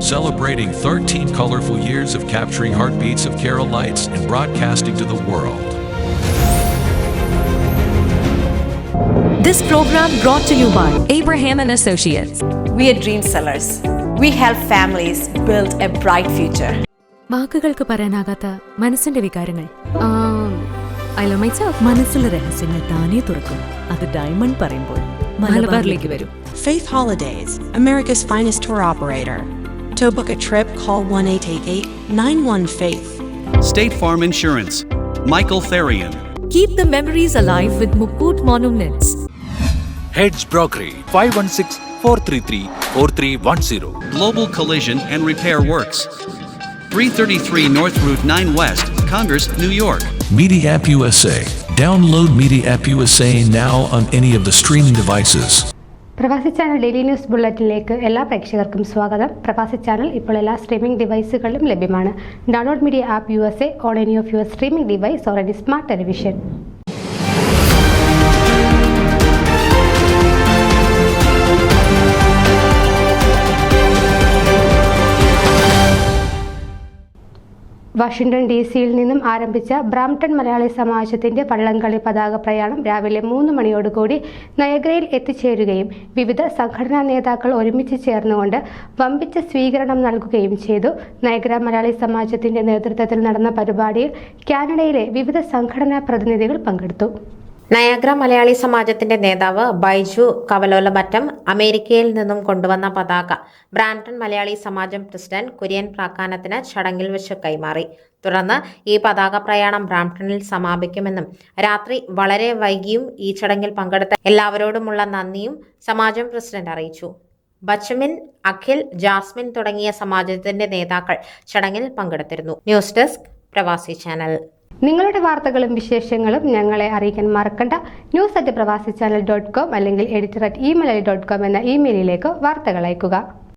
celebrating 13 colorful years of capturing heartbeats of Kerala lights and broadcasting to the world. This program brought to you by Abraham and Associates. We are dream sellers. We help families build a bright future. വാക്കുകൾക്ക് പറയാനാകാത്ത മനസ്സിന്റെ വികാരങ്ങൾ. I love myself. മനസ്സിലെ രഹസ്യങ്ങൾ താനേ തുറക്കും. അത് diamond പറയുമ്പോൾ മലബാറിലേക്ക് വരും. Faith Holidays, America's finest tour operator. To book a trip, call 1-888-91-FAITH. State Farm Insurance, Michael Therian. Keep the memories alive with Mukut Monuments. Heads Brokery 516-433-4310. Global Collision and Repair Works, 333 North Route 9 West, Congress, New York. Media App USA. Download Media App USA now on any of the streaming devices. പ്രവാസി channel daily news ബുള്ളറ്റിനിലേക്ക് എല്ലാ പ്രേക്ഷകർക്കും സ്വാഗതം. പ്രവാസി channel ഇപ്പോൾ എല്ലാ streaming ഡിവൈസുകളിലും ലഭ്യമാണ്. Download media app USA on any of your streaming device or any smart television. Washington DC-യിൽ നിന്നും ആരംഭിച്ച ബ്രാംപ്ടൺ മലയാളി സമാജത്തിന്റെ വള്ളംകളി പതാക പ്രയാണം രാവിലെ 3 മണിയോടുകൂടി നയഗ്രയിൽ എത്തിച്ചേരുകയും വിവിധ സംഘടനാ നേതാക്കൾ ഒരുമിച്ച് ചേർന്നുകൊണ്ട് വമ്പിച്ച സ്വീകരണം നൽകുകയും ചെയ്തു. നയഗ്ര മലയാളി സമാജത്തിന്റെ നേതൃത്വത്തിൽ നടന്ന പരിപാടിയിൽ കാനഡയിലെ വിവിധ സംഘടനാ പ്രതിനിധികൾ പങ്കെടുത്തു. നയാഗ്ര മലയാളി സമാജത്തിന്റെ നേതാവ് ബൈജു കവലോലമറ്റം അമേരിക്കയിൽ നിന്നും കൊണ്ടുവന്ന പതാക ബ്രാംപ്ടൺ മലയാളി സമാജം പ്രസിഡന്റ് കുര്യൻ പ്രാക്കാനത്തിന് ചടങ്ങിൽ വെച്ച് കൈമാറി. തുടർന്ന് ഈ പതാക പ്രയാണം ബ്രാംപ്ടണിൽ സമാപിക്കുമെന്നും രാത്രി വളരെ വൈകിയും ഈ ചടങ്ങിൽ പങ്കെടുത്ത എല്ലാവരോടുമുള്ള നന്ദിയും സമാജം പ്രസിഡന്റ് അറിയിച്ചു. ബച്ചമിൻ, അഖിൽ, ജാസ്മിൻ തുടങ്ങിയ സമാജത്തിന്റെ നേതാക്കൾ ചടങ്ങിൽ പങ്കെടുത്തിരുന്നു. ന്യൂസ് ഡെസ്ക് പ്രവാസി ചാനൽ. നിങ്ങളുടെ വാർത്തകളും വിശേഷങ്ങളും ഞങ്ങളെ അറിയിക്കാൻ മറക്കണ്ട. news@pravasichannel.com അല്ലെങ്കിൽ editor@email.com എന്ന ഇമെയിലിലേക്ക് വാർത്തകൾ അയക്കുക.